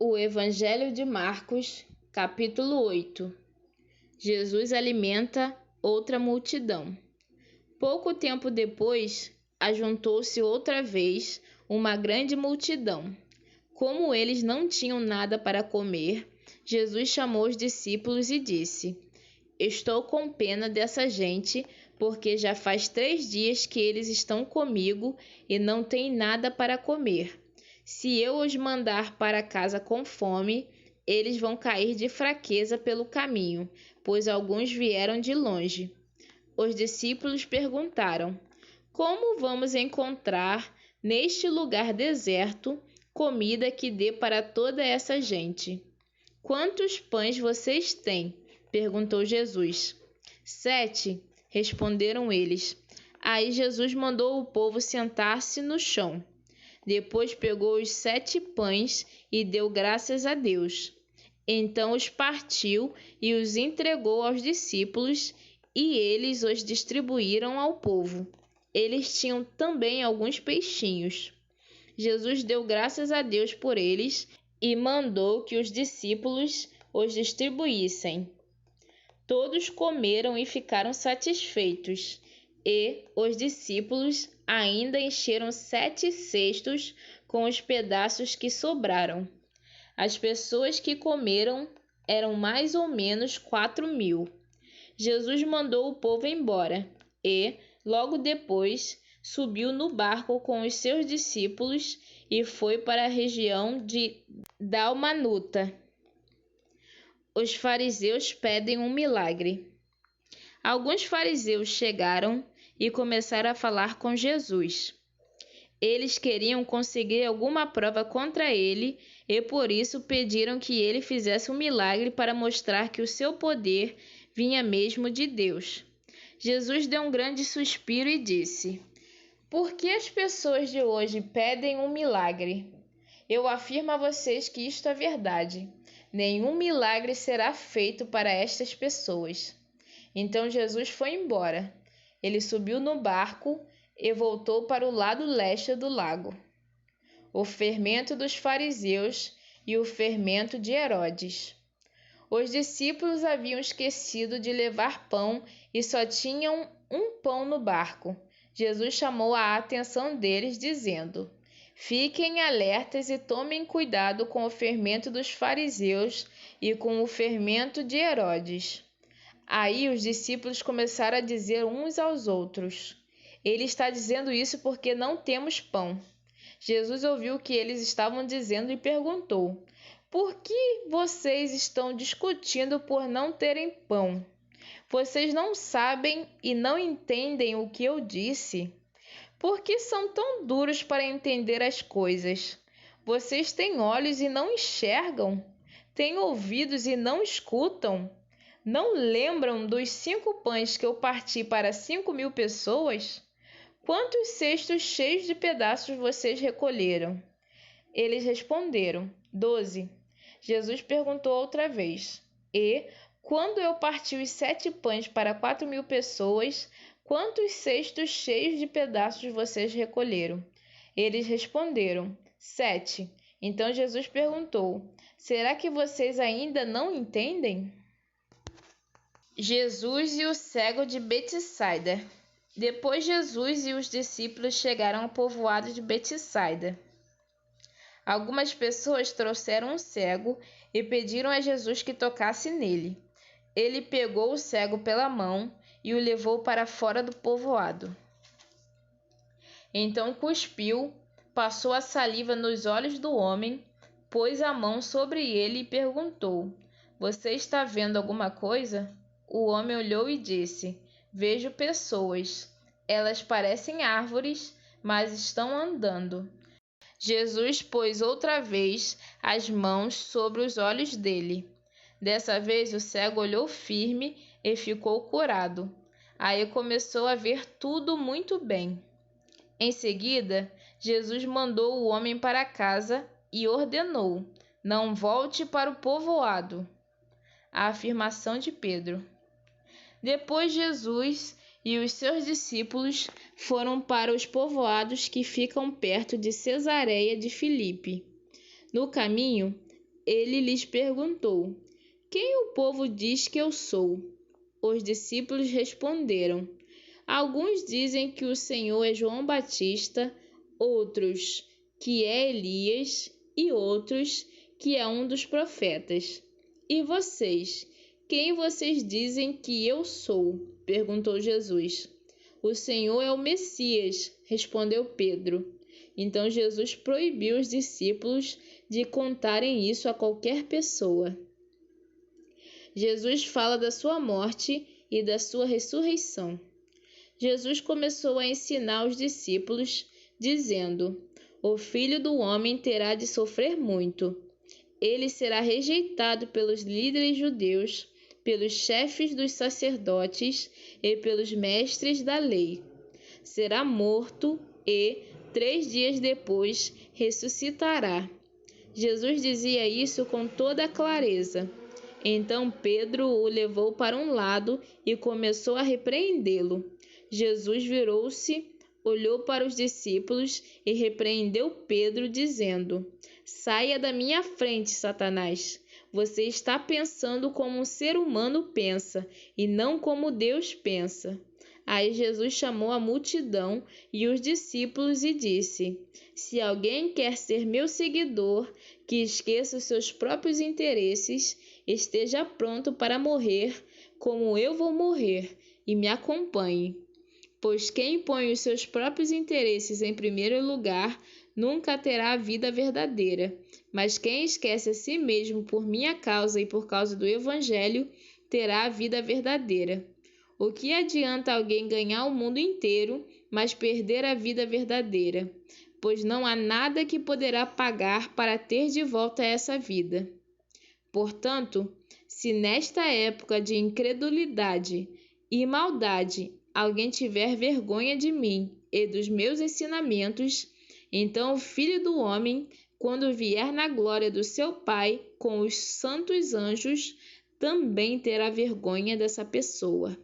O Evangelho de Marcos, capítulo 8. Jesus alimenta outra multidão. Pouco tempo depois, ajuntou-se outra vez uma grande multidão. Como eles não tinham nada para comer, Jesus chamou os discípulos e disse: Estou com pena dessa gente, porque já faz 3 dias que eles estão comigo e não têm nada para comer. Se eu os mandar para casa com fome, eles vão cair de fraqueza pelo caminho, pois alguns vieram de longe. Os discípulos perguntaram: Como vamos encontrar, neste lugar deserto, comida que dê para toda essa gente? Quantos pães vocês têm? Perguntou Jesus. 7, responderam eles. Aí Jesus mandou o povo sentar-se no chão. Depois pegou os 7 pães e deu graças a Deus. Então os partiu e os entregou aos discípulos, e eles os distribuíram ao povo. Eles tinham também alguns peixinhos. Jesus deu graças a Deus por eles e mandou que os discípulos os distribuíssem. Todos comeram e ficaram satisfeitos, e os discípulos ainda encheram 7 cestos com os pedaços que sobraram. As pessoas que comeram eram mais ou menos 4.000. Jesus mandou o povo embora e, logo depois, subiu no barco com os seus discípulos e foi para a região de Dalmanuta. Os fariseus pedem um milagre. Alguns fariseus chegaram e começaram a falar com Jesus. Eles queriam conseguir alguma prova contra ele e por isso pediram que ele fizesse um milagre para mostrar que o seu poder vinha mesmo de Deus. Jesus deu um grande suspiro e disse: Por que as pessoas de hoje pedem um milagre? Eu afirmo a vocês que isto é verdade. Nenhum milagre será feito para estas pessoas. Então Jesus foi embora. Ele subiu no barco e voltou para o lado leste do lago. O fermento dos fariseus e o fermento de Herodes. Os discípulos haviam esquecido de levar pão e só tinham um pão no barco. Jesus chamou a atenção deles, dizendo: Fiquem alertas e tomem cuidado com o fermento dos fariseus e com o fermento de Herodes. Aí os discípulos começaram a dizer uns aos outros: Ele está dizendo isso porque não temos pão. Jesus ouviu o que eles estavam dizendo e perguntou: Por que vocês estão discutindo por não terem pão? Vocês não sabem e não entendem o que eu disse? Por que são tão duros para entender as coisas? Vocês têm olhos e não enxergam? Têm ouvidos e não escutam? Não lembram dos 5 pães que eu parti para 5.000 pessoas? Quantos cestos cheios de pedaços vocês recolheram? Eles responderam: 12. Jesus perguntou outra vez: E, quando eu parti os 7 pães para 4.000 pessoas, quantos cestos cheios de pedaços vocês recolheram? Eles responderam: 7. Então Jesus perguntou: Será que vocês ainda não entendem? Jesus e o cego de Betsaida. Depois Jesus e os discípulos chegaram ao povoado de Betsaida. Algumas pessoas trouxeram um cego e pediram a Jesus que tocasse nele. Ele pegou o cego pela mão e o levou para fora do povoado. Então cuspiu, passou a saliva nos olhos do homem, pôs a mão sobre ele e perguntou: Você está vendo alguma coisa? O homem olhou e disse: Vejo pessoas. Elas parecem árvores, mas estão andando. Jesus pôs outra vez as mãos sobre os olhos dele. Dessa vez o cego olhou firme e ficou curado. Aí começou a ver tudo muito bem. Em seguida, Jesus mandou o homem para casa e ordenou: Não volte para o povoado. A afirmação de Pedro. Depois Jesus e os seus discípulos foram para os povoados que ficam perto de Cesareia de Filipe. No caminho, Ele lhes perguntou: Quem o povo diz que eu sou? Os discípulos responderam: Alguns dizem que o Senhor é João Batista, outros que é Elias e outros que é um dos profetas. E vocês? Quem vocês dizem que eu sou? Perguntou Jesus. O Senhor é o Messias, respondeu Pedro. Então Jesus proibiu os discípulos de contarem isso a qualquer pessoa. Jesus fala da sua morte e da sua ressurreição. Jesus começou a ensinar os discípulos, dizendo: O Filho do Homem terá de sofrer muito. Ele será rejeitado pelos líderes judeus, pelos chefes dos sacerdotes e pelos mestres da lei. Será morto e, 3 dias depois, ressuscitará. Jesus dizia isso com toda clareza. Então Pedro o levou para um lado e começou a repreendê-lo. Jesus virou-se, olhou para os discípulos e repreendeu Pedro, dizendo: Saia da minha frente, Satanás. Você está pensando como um ser humano pensa e não como Deus pensa. Aí Jesus chamou a multidão e os discípulos e disse: Se alguém quer ser meu seguidor, que esqueça os seus próprios interesses, esteja pronto para morrer, como eu vou morrer, e me acompanhe. Pois quem põe os seus próprios interesses em primeiro lugar nunca terá a vida verdadeira. Mas quem esquece a si mesmo por minha causa e por causa do Evangelho, terá a vida verdadeira. O que adianta alguém ganhar o mundo inteiro, mas perder a vida verdadeira? Pois não há nada que poderá pagar para ter de volta essa vida. Portanto, se nesta época de incredulidade e maldade alguém tiver vergonha de mim e dos meus ensinamentos, então o Filho do Homem, quando vier na glória do seu Pai com os santos anjos, também terá vergonha dessa pessoa.